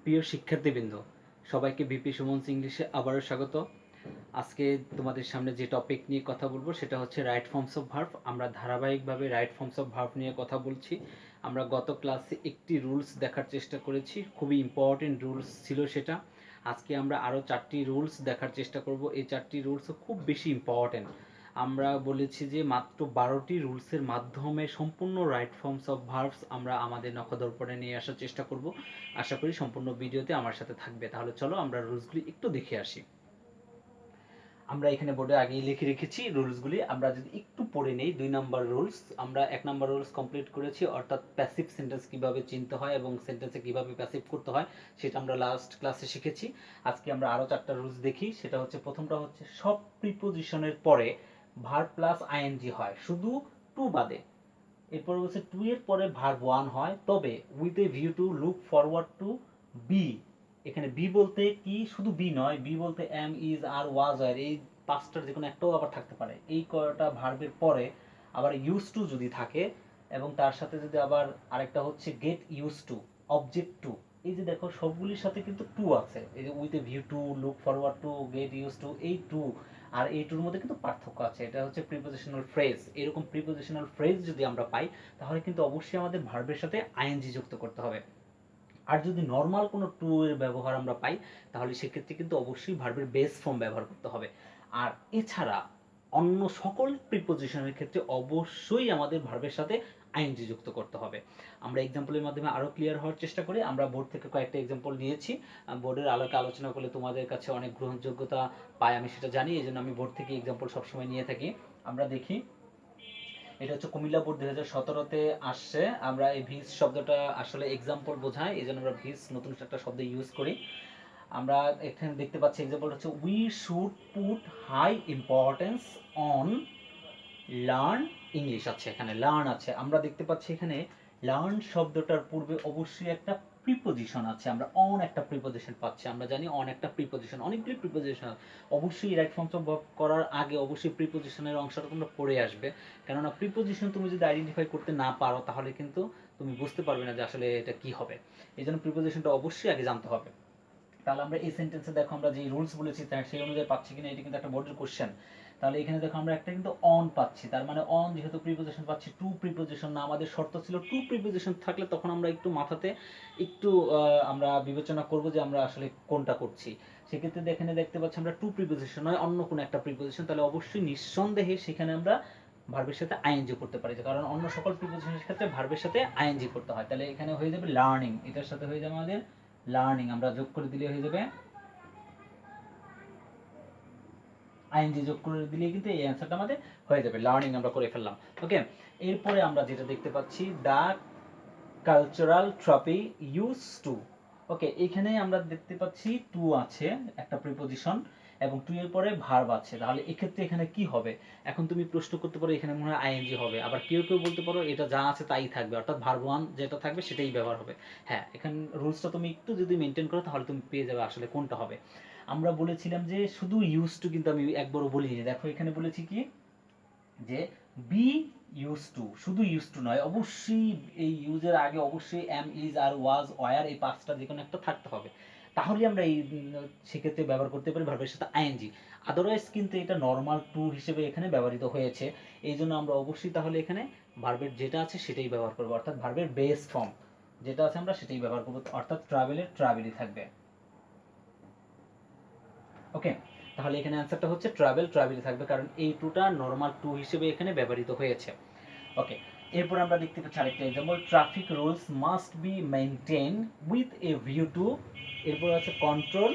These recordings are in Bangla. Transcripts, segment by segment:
প্রিয় শিক্ষার্থীবৃন্দ, সবাইকে বিপি সুমনস ইংলিশে আবারও স্বাগত। আজকে তোমাদের সামনে যে টপিক নিয়ে কথা বলবো সেটা হচ্ছে রাইট ফর্মস অফ ভার্ব। আমরা ধারাবাহিকভাবে রাইট ফর্মস অফ ভার্ব নিয়ে কথা বলছি। আমরা গত ক্লাসে একটি রুলস দেখার চেষ্টা করেছি, খুবই ইম্পর্টেন্ট রুলস ছিল সেটা। আজকে আমরা আরও 4টি রুলস দেখার চেষ্টা করব। এই 4টি রুলসও খুব বেশি ইম্পর্টেন্ট। আমরা বলেছি যে মাত্র 12টি রুলসের মাধ্যমে সম্পূর্ণ রাইট ফর্মস অফ ভার্বস আমরা আমাদের নখদর্পণে নিয়ে আসার চেষ্টা করব। আশা করি সম্পূর্ণ ভিডিওতে আমার সাথে থাকবে। তাহলে চলো আমরা রুলসগুলি একটু দেখে আসি। আমরা এখানে বোর্ডে আগেই লিখে রেখেছি রুলসগুলি। আমরা যদি একটু পড়ে নেই, 2 নম্বর রুলস। আমরা 1 নম্বর রুলস কমপ্লিট করেছি, অর্থাৎ প্যাসিভ সেন্টেন্স কিভাবে চিনতে হয় এবং সেন্টেন্সে কিভাবে প্যাসিভ করতে হয় সেটা আমরা লাস্ট ক্লাসে শিখেছি। আজকে আমরা আরও 4টা রুলস দেখি। সেটা হচ্ছে, প্রথমটা হচ্ছে সব প্রিপোজিশনের পরে ভার্ব প্লাস আইএনজি হয়, শুধু টু বাদে। এরপর হচ্ছে টু এর পরে ভার্ব ওয়ান হয়, তবে with a view to look forward to be. এখানে বি বলতে কি শুধু বি নয়, বি বলতে এম, ইজ, আর, ওয়াজ, আর, এই 5টার যে কোনো একটাও আবার থাকতে পারে। এই কয়টা ভার্বের পরে আবার ইউজ টু যদি থাকে এবং তার সাথে যদি আবার আরেকটা হচ্ছে get use to, object to. এই যে দেখো সবগুলির সাথে কিন্তু টু আছে। এই যে with a view to, look forward to, get use to, এই টু আর এই টুর মধ্যে কিন্তু পার্থক্য আছে। এটা হচ্ছে প্রিপোজিশনাল ফ্রেজ। এরকম প্রিপোজিশনাল ফ্রেজ যদি আমরা পাই তাহলে কিন্তু অবশ্যই আমাদের ভার্বের সাথে আইএনজি যুক্ত করতে হবে। আর যদি নর্মাল কোনো টু এর ব্যবহার আমরা পাই তাহলে সেক্ষেত্রে কিন্তু অবশ্যই ভার্বের বেস ফর্ম ব্যবহার করতে হবে। আর এছাড়া অন্য সকল প্রিপোজিশনের ক্ষেত্রে অবশ্যই আমাদের ভার্বের সাথে আইএনজি যুক্ত করতে হবে। আমরা এক্সাম্পলের মাধ্যমে আরও ক্লিয়ার হওয়ার চেষ্টা করি। আমরা বোর্ড থেকে কয়েকটা এক্সাম্পল নিয়েছি। বোর্ডের আলোকে আলোচনা করলে তোমাদের কাছে অনেক গ্রহণযোগ্যতা পায়, আমি সেটা জানি, এই জন্য আমি বোর্ড থেকে এক্সাম্পল সবসময় নিয়ে থাকি। আমরা দেখি, এটা হচ্ছে কুমিল্লা বোর্ড 2017-তে আসছে। আমরা এই ভিস শব্দটা আসলে এক্সাম্পল বোঝায়, এই জন্য আমরা ভিস নতুন একটা শব্দ ইউজ করি। আমরা এখানে দেখতে পাচ্ছি এক্সাম্পল হচ্ছে, we should put high importance on learn English. আছে এখানে লার্ন আছে। আমরা দেখতে পাচ্ছি এখানে লার্ন শব্দটার পূর্বে অবশ্যই একটা প্রিপোজিশন আছে। আমরা অন একটা প্রিপোজিশন পাচ্ছি। আমরা জানি অন একটা প্রিপোজিশন, অনেকগুলি প্রিপোজিশন। অবশ্যই রাইট ফর্মস অফ ভার্ব করার আগে অবশ্যই প্রিপোজিশনের অংশটা তোমরা পড়ে আসবে, কেননা প্রিপোজিশন তুমি যদি আইডেন্টিফাই করতে না পারো তাহলে কিন্তু তুমি বুঝতে পারবে না যে আসলে এটা কি হবে। এই জন্য প্রিপোজিশনটা অবশ্যই আগে জানতে হবে। তাহলে আমরা এই সেন্টেন্সে দেখো আমরা যে রুলস বলেছি তার সেই অনুযায়ী পাচ্ছি কিনা, এটা কিন্তু একটা বোর্ডের কোশ্চেন। তাহলে এখানে দেখো আমরা একটা কিন্তু অন পাচ্ছি, তার মানে অন যেহেতু প্রিপোজিশন পাচ্ছি, টু প্রিপোজিশন না। আমাদের শর্ত ছিল টু প্রিপোজিশন থাকলে তখন আমরা একটু মাথাতে একটু আমরা বিবেচনা করব যে আমরা আসলে কোনটা করছি। সেক্ষেত্রে এখানে দেখতে পাচ্ছি আমরা টু প্রিপোজিশন নয় অন্য কোনো একটা প্রিপোজিশন, তাহলে অবশ্যই নিঃসন্দেহে সেখানে আমরা ভার্বের সাথে আইএনজি করতে পারি, কারণ অন্য সকল প্রিপোজিশনের ক্ষেত্রে ভার্বের সাথে আইএনজি করতে হয়। তাহলে এখানে হয়ে যাবে লার্নিং, এটার সাথে হয়ে যাবে আমাদের লার্নিং, আমরা যোগ করে দিলে হয়ে যাবে আইএনজি যোগ করে দিলে কিন্তু এই অ্যান্সারটা আমাদের হয়ে যাবে। লার্নিং আমরা করে ফেললাম। ওকে, এরপরে আমরা যেটা দেখতে পাচ্ছি, the cultural trophy use to. Okay, এখানে আমরা দেখতে পাচ্ছি টু আছে একটা প্রিপোজিশন এবং টু এর পরে ভার্ব আছে। তাহলে এক্ষেত্রে এখানে কি হবে? এখন তুমি প্রশ্ন করতে পারো এখানে মনে হয় আইএনজি হবে, আবার কেউ কেউ বলতে পারো এটা যা আছে তাই থাকবে, অর্থাৎ ভার্ব ওয়ান যেটা থাকবে সেটাই ব্যবহার হবে। হ্যাঁ, এখানে রুলসটা তুমি একটু যদি মেনটেন করো তাহলে তুমি পেয়ে যাবে আসলে কোনটা হবে। আমরা বলেছিলাম যে শুধু ইউজ টু, কিন্তু আমি একবারও বলিনি। দেখো এখানে বলেছি কি, যে বি ইউজ টু, শুধু ইউজ টু নয়, অবশ্যই এই ইউজের আগে অবশ্যই am, is, are, was, were, এই 5টা যে কোনো একটা থাকতে হবে। তাহলে আমরা এই সেক্ষেত্রে ব্যবহার করতে পারি ভার্বের সাথে আইএনজি। আদারওয়াইজ কিন্তু এটা নর্মাল টু হিসেবে এখানে ব্যবহৃত হয়েছে। এই জন্য আমরা অবশ্যই তাহলে এখানে ভার্বের যেটা আছে সেটাই ব্যবহার করবো, অর্থাৎ ভার্বের বেস ফর্ম যেটা আছে আমরা সেটাই ব্যবহার করবো, অর্থাৎ ট্রাভেলের ট্রাভেলই থাকবে। ওকে, তাহলে এখানে অ্যান্সারটা হচ্ছে ট্রাভেল ট্রাভেলই থাকবে, কারণ এই টুটা নর্মাল টু হিসেবে এখানে ব্যবহৃত হয়েছে। ওকে, এরপর আমরা দেখতে পাচ্ছি আরেকটা example, traffic rules must be maintain with a view two. এরপর আছে কন্ট্রোল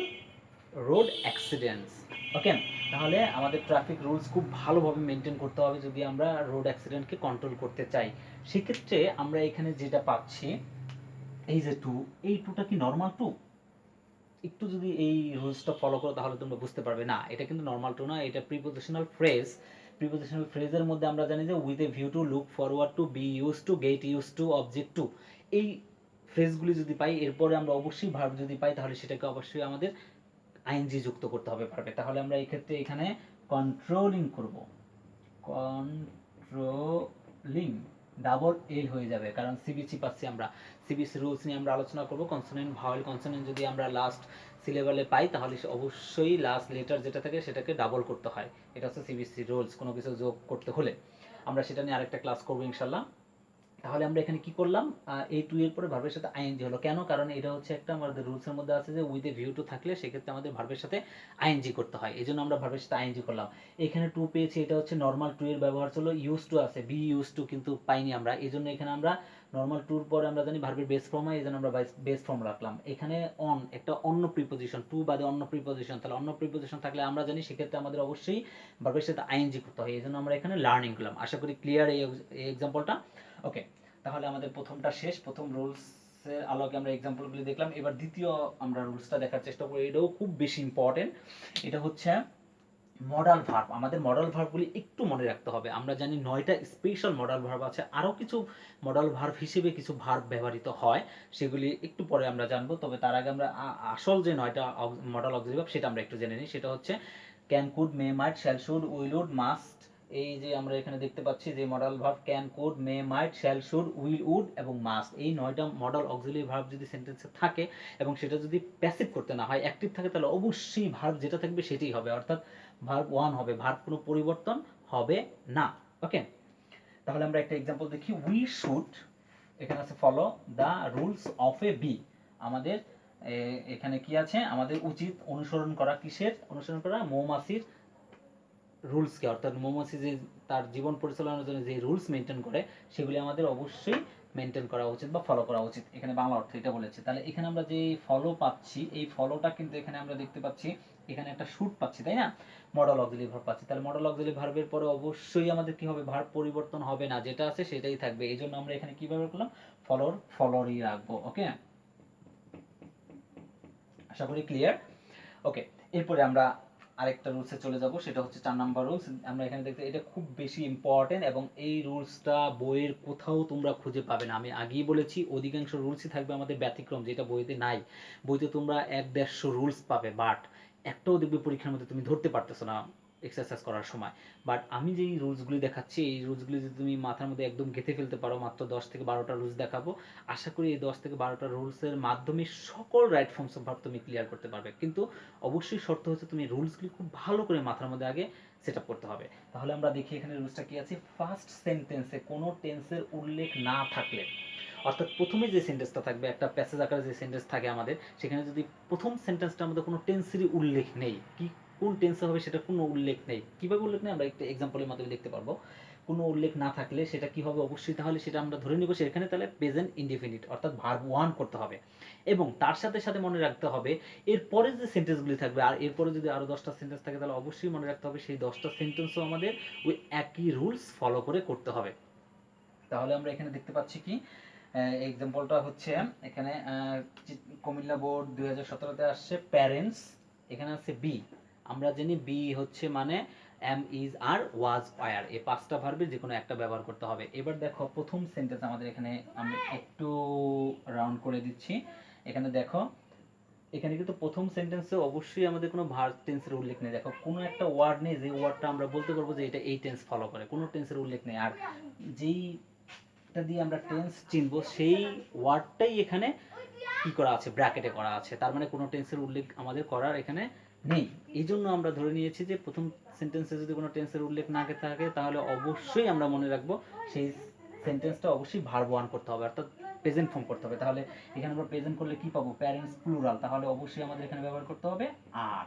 রোড অ্যাক্সিডেন্টস। ওকে, তাহলে আমাদের ট্রাফিক রুলস খুব ভালোভাবে মেনটেন করতে হবে যদি আমরা রোড অ্যাক্সিডেন্টকে কন্ট্রোল করতে চাই। সেক্ষেত্রে আমরা এখানে যেটা পাচ্ছি, এই যে টু, এই টুটা কি নর্মাল টু? একটু যদি এই রুলসটা ফলো করো তাহলে তোমরা বুঝতে পারবে না এটা কিন্তু নর্মাল টু না, এটা প্রিপোজিশনাল ফ্রেজ। প্রিপোজিশনাল ফ্রেজের মধ্যে আমরা জানি যে with a view to, look forward to, be use to, get use to, object to, এই ফ্রেজগুলি যদি পাই এরপরে আমরা অবশ্যই ভার্ব যদি পাই তাহলে সেটাকে অবশ্যই আমাদের আইএনজি যুক্ত করতে হবে ভার্বে। তাহলে আমরা এই ক্ষেত্রে এখানে কন্ট্রোলিং করব, কন্ট্রোলিং ডাবল এল হয়ে যাবে, কারণ সিবিসি পাচ্ছি আমরা। সিবিএসসি রুলস নিয়ে আমরা আলোচনা করব। কনসোনেন্ট ভাওয়েল কনসোনেন্ট যদি আমরা লাস্ট সিলেবালে পাই তাহলে অবশ্যই লাস্ট লেটার যেটা থাকে সেটাকে ডাবল করতে হয়। এটা হচ্ছে সিবিএসসি রুলস কোনো কিছু যোগ করতে হলে। আমরা সেটা নিয়ে আরেকটা ক্লাস করবো ইনশাল্লাহ। তাহলে আমরা এখানে কি করলাম, এই টু এর পরে ভার্বের সাথে আইএনজি হলো কেন, কারণ এটা হচ্ছে একটা আমাদের রুলসের মধ্যে আছে যে উইথ এ ভিউ টু থাকলে সেক্ষেত্রে আমাদের ভার্বের সাথে আইএনজি করতে হয়, এই জন্য আমরা ভার্বের সাথে আইএনজি করলাম। এখানে টু পেয়েছি, এটা হচ্ছে নর্মাল টু এর ব্যবহার ছিল, ইউজ টু আছে, বি ইউজ টু কিন্তু পাইনি আমরা, এই জন্য এখানে আমরা নর্মাল টুর পরে আমরা জানি ভার্বের বেস ফর্ম হয়, এই জন্য আমরা বেস ফর্ম রাখলাম। এখানে অন একটা অন্য প্রিপোজিশন, টু বাদে অন্য প্রিপোজিশন, তাহলে অন্য প্রিপোজিশন থাকলে আমরা জানি সেক্ষেত্রে আমাদের অবশ্যই ভার্বের সাথে আইএনজি করতে হয়, এই জন্য আমরা এখানে লার্নিং করলাম। আশা করি ক্লিয়ার এই এক্সাম্পলটা। ওকে, তাহলে আমাদের প্রথমটা শেষ, প্রথম রুলসের আলোকে আমরা এক্সাম্পলগুলি দেখলাম। এবার দ্বিতীয় আমরা রুলসটা দেখার চেষ্টা করি, এটাও খুব বেশি ইম্পর্টেন্ট। এটা হচ্ছে মডাল ভার্ব। আমাদের মডাল ভার্বগুলি একটু মনে রাখতে হবে। আমরা জানি 9টা স্পেশাল মডাল ভার্ব আছে, আরও কিছু মডাল ভার্ব হিসেবে কিছু ভার্ব ব্যবহৃত হয়, সেগুলি একটু পরে আমরা জানবো। তবে তার আগে আমরা আসল যে 9টা মডাল অক্সিলারি ভার্ব সেটা আমরা একটু জেনে নিই। সেটা হচ্ছে can, could, may, might, shall, should, will, would, must. এই যে আমরা এখানে দেখতে পাচ্ছি যে modal verb can, could, may, might, shall, should, will, would এবং মাস্ট, এই 9টা মডাল অক্সিলারি ভার্ব যদি সেন্টেন্সে থাকে এবং সেটা যদি প্যাসিভ করতে না হয়, অ্যাক্টিভ থাকে, তাহলে অবশ্যই ভার্ব যেটা থাকবে সেটাই হবে, অর্থাৎ ভার্ব ওয়ান হবে, ভার্ব কোনো পরিবর্তন হবে না। ওকে, তাহলে আমরা একটা এক্সাম্পল দেখি। উই শুড, এখানে আছে follow the rules of a be. আমাদের এখানে কি আছে, আমাদের উচিত অনুসরণ করা, কিসের অনুসরণ করা, মৌমাছির রুলসকে, অর্থাৎ মৌমাছি যে তার জীবন পরিচালনার জন্য যে রুলস মেনটেন করে সেগুলি আমাদের অবশ্যই মেনটেন করা উচিত বা ফলো করা উচিত, এখানে বাংলা অর্থ এটা বলেছে। তাহলে এখানে আমরা যে ফলো পাচ্ছি, এই ফলোটা কিন্তু এখানে আমরা দেখতে পাচ্ছি এখানে একটা শুট পাচ্ছি, তাই না, মডেল অক্সিলারি ভার্ব পাচ্ছি। তাহলে মডেল অক্সিলারি ভার্বের পরে অবশ্যই আমাদের কি হবে, ভার্ব পরিবর্তন হবে না, যেটা আছে সেটাই থাকবে, এই জন্য আমরা এখানে কি ব্যবহার করলাম, ফলোরই রাখবো। ওকে, আশা করি ক্লিয়ার। ওকে, এরপরে আমরা আরেকটা রুলসে চলে যাব, সেটা হচ্ছে 4 নাম্বার রুলস। আমরা এখানে দেখতে, এটা খুব বেশি ইম্পর্টেন্ট এবং এই রুলসটা বইয়ের কোথাও তোমরা খুঁজে পাবে না। আমি আগেই বলেছি অধিকাংশ রুলসই থাকবে আমাদের ব্যতিক্রম, যেটা বইতে নাই। বইতে তোমরা 1-150 রুলস পাবে, বাট একটাও দেখবে পরীক্ষার মধ্যে তুমি ধরতে পারতেছো না এক্সারসাইজ করার সময়। বাট আমি যেই রুলসগুলি দেখাচ্ছি, এই রুলসগুলি যদি তুমি মাথার মধ্যে একদম গেঁথে ফেলতে পারো, মাত্র 10 থেকে 12টা রুলস দেখাবো, আশা করি এই 10 থেকে 12টা রুলসের মাধ্যমে সকল রাইট ফর্মস অফ ভার্ব তুমি ক্লিয়ার করতে পারবে। কিন্তু অবশ্যই শর্ত হচ্ছে তুমি রুলসগুলি খুব ভালো করে মাথার মধ্যে আগে সেট আপ করতে হবে। তাহলে আমরা দেখি এখানে রুলসটা কি আছে। ফার্স্ট সেন্টেন্সে কোনো টেন্সের উল্লেখ না থাকলে, অর্থাৎ প্রথমে যে সেন্টেন্সটা থাকবে, একটা প্যাসেজ আকারে যে সেন্টেন্স থাকে আমাদের, সেখানে যদি প্রথম সেন্টেন্সটার মধ্যে কোনো টেন্সেরই উল্লেখ নেই, কি কোন টেন্সে হবে সেটা কোনো উল্লেখ নেই, কীভাবে উল্লেখ নেই আমরা একটা এক্সাম্পলের মাধ্যমে দেখতে পারবো। কোনো উল্লেখ না থাকলে সেটা কি হবে, অবশ্যই তাহলে সেটা আমরা ধরে নিব সেখানে তাহলে প্রেজেন্ট ইনডিফিনিট, অর্থাৎ ভার্ব ওয়ান করতে হবে। এবং তার সাথে সাথে মনে রাখতে হবে এরপরে যে সেন্টেন্সগুলি থাকবে, আর এরপরে যদি আরও 10টা সেন্টেন্স থাকে তাহলে অবশ্যই মনে রাখতে হবে সেই 10টা সেন্টেন্সও আমাদের ওই একই রুলস ফলো করে করতে হবে। তাহলে আমরা এখানে দেখতে পাচ্ছি কি, এক্সাম্পলটা হচ্ছে এখানে কুমিল্লা বোর্ড 2017-তে আসছে প্যারেন্টস, এখানে আছে বি। আমরা জানি বি হচ্ছে মানে am, is, are, was, were, এই 5টা ভার্বের যে কোনো একটা ব্যবহার করতে হবে। এবার দেখো প্রথম সেন্টেন্স আমাদের এখানে আমি একটু রাউন্ড করে দিচ্ছি। এখানে দেখো, এখানে কিন্তু প্রথম সেন্টেন্সে অবশ্যই আমাদের কোনো ভার্ব টেন্সের উল্লেখ নেই। দেখো কোনো একটা ওয়ার্ড নেই যে ওয়ার্ডটা আমরা বলতে পারবো যে এটা এই টেন্স ফলো করে, কোনো টেন্সের উল্লেখ নেই। আর যেই দিয়ে আমরা টেন্স চিনবো সেই ওয়ার্ডটাই এখানে কি করা আছে, ব্র্যাকেটে করা আছে, তার মানে কোনো টেন্সের উল্লেখ আমাদের করার এখানে নেই। এই জন্য আমরা ধরে নিয়েছি যে প্রথম সেন্টেন্সে যদি কোনো টেন্সের উল্লেখ না থাকে তাহলে অবশ্যই আমরা মনে রাখবো সেই সেন্টেন্সটা অবশ্যই ভার্ব ওয়ান করতে হবে, অর্থাৎ প্রেজেন্ট ফর্ম করতে হবে। তাহলে এখানে আমরা প্রেজেন্ট করলে কি পাবো, প্যারেন্টস প্লুরাল, তাহলে অবশ্যই আমাদের এখানে ব্যবহার করতে হবে আর।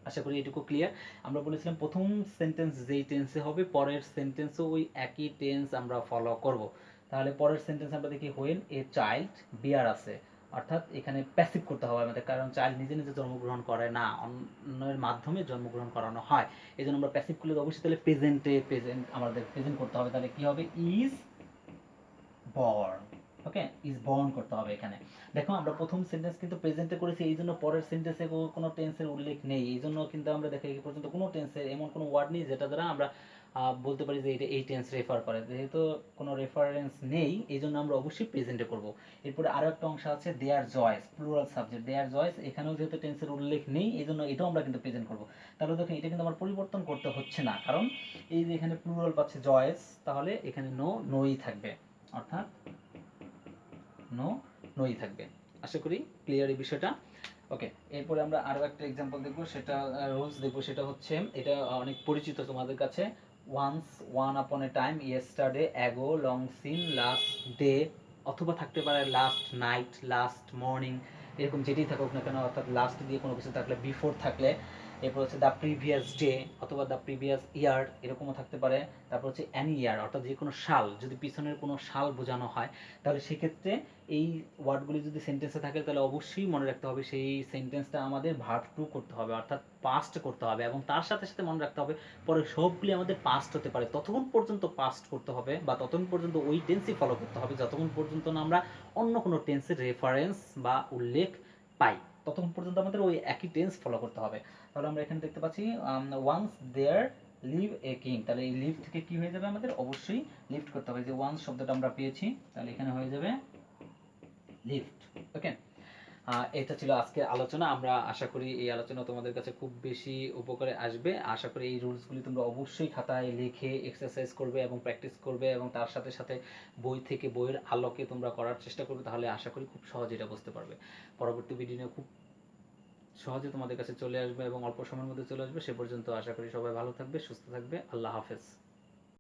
আশা করি এটুকু ক্লিয়ার। আমরা বলেছিলাম প্রথম সেন্টেন্স যেই টেন্সে হবে পরের সেন্টেন্সও ওই একই টেন্স আমরা ফলো করব। তাহলে পরের সেন্টেন্স আমরা দেখি হোয়েন এ চাইল্ড বিয়ার আছে, অর্থাৎ এখানে প্যাসিভ করতে হবে আমাদের, কারণ চাইল্ড নিজে নিজে জন্মগ্রহণ করে না, অন্যের মাধ্যমে জন্মগ্রহণ করানো হয়। এই জন্য আমরা প্যাসিভ করলে অবশ্যই তাহলে প্রেজেন্ট আমাদের প্রেজেন্ট করতে হবে। তাহলে কি হবে, is born. Okay, is born করতে হবে এখানে। দেখো আমরা প্রথম সেন্টেন্স কিন্তু প্রেজেন্টে করেছি, এই জন্য পরের সেন্টেন্সে কোনো টেন্সের উল্লেখ নেই, এই জন্য কিন্তু আমরা দেখি এই পর্যন্ত কোনো টেন্সের এমন কোনো ওয়ার্ড নেই যেটা দ্বারা আমরা বলতে পারি যে এটা এই টেন্স রেফার করে। যেহেতু কোনো রেফারেন্স নেই এই জন্য আমরা অবশ্যই প্রেজেন্টে করব। এরপরে আরও একটা অংশ আছে দেয়ার জয়েস, প্লুরাল সাবজেক্ট দেয়ার জয়েস, এখানেও যেহেতু টেন্সের উল্লেখ নেই এই জন্য এটাও আমরা কিন্তু প্রেজেন্ট করব। তাহলে দেখুন এটা কিন্তু আমার পরিবর্তন করতে হচ্ছে না, কারণ এই যে এখানে প্লুরাল পাচ্ছে জয়েস, তাহলে এখানে নোই থাকবে, অর্থাৎ নো, নোই থাকবে। আশা করি ক্লিয়ার এই বিষয়টা। ওকে, এরপরে আমরা আরও একটা এক্সাম্পল দেখবো, সেটা রুলস দেখবো, সেটা হচ্ছে এটা অনেক পরিচিত তোমাদের কাছে। Once, one upon a time, yesterday, ago, long since, last day, অথবা থাকতে পারে লাস্ট নাইট, লাস্ট মর্নিং, এরকম যেটাই থাকুক না কেন, অর্থাৎ লাস্ট দিয়ে কোনো কিছু থাকলে, বিফোর থাকলে, এরপর হচ্ছে দ্য প্রিভিয়াস ডে অথবা দ্য প্রিভিয়াস ইয়ার, এরকমও থাকতে পারে। তারপর হচ্ছে অ্যানি ইয়ার, অর্থাৎ যে কোনো সাল, যদি পিছনের কোনো সাল বোঝানো হয়, তাহলে সেক্ষেত্রে এই ওয়ার্ডগুলি যদি সেন্টেন্সে থাকে তাহলে অবশ্যই মনে রাখতে হবে সেই সেন্টেন্সটা আমাদের ভার্ব টু করতে হবে, অর্থাৎ পাস্ট করতে হবে, এবং তার সাথে সাথে মনে রাখতে হবে পরে সবগুলি আমাদের পাস্ট হতে পারে, ততক্ষণ পর্যন্ত পাস্ট করতে হবে বা ততক্ষণ পর্যন্ত ওই টেন্সই ফলো করতে হবে যতক্ষণ পর্যন্ত না আমরা অন্য কোনো টেন্সের রেফারেন্স বা উল্লেখ পাই, ততক্ষণ পর্যন্ত আমাদের ওই একই টেন্স ফলো করতে হবে। তাহলে আমরা এখানে দেখতে পাচ্ছি once there live a king, তাহলে এই লিভ থেকে কি হয়ে যাবে, আমাদের অবশ্যই লিফট করতে হবে, যে ওয়ান্স শব্দটা আমরা পেয়েছি, তাহলে এখানে হয়ে যাবে লিফট। ওকে, এটা ছিল আজকের আলোচনা। আমরা আশা করি এই আলোচনা তোমাদের কাছে খুব বেশি উপকারে আসবে। আশা করি এই রুলসগুলি তোমরা অবশ্যই খাতায় লিখে এক্সারসাইজ করবে এবং প্র্যাকটিস করবে, এবং তার সাথে সাথে বই থেকে, বইয়ের আলোকে তোমরা করার চেষ্টা করবে, তাহলে আশা করি খুব সহজে এটা বুঝতে পারবে। পরবর্তী ভিডিও নিয়ে খুব সহজে তোমাদের কাছে চলে আসবে এবং অল্প সময়ের মধ্যে চলে আসবে। সে পর্যন্ত আশা করি সবাই ভালো থাকবে, সুস্থ থাকবে। আল্লাহ হাফেজ।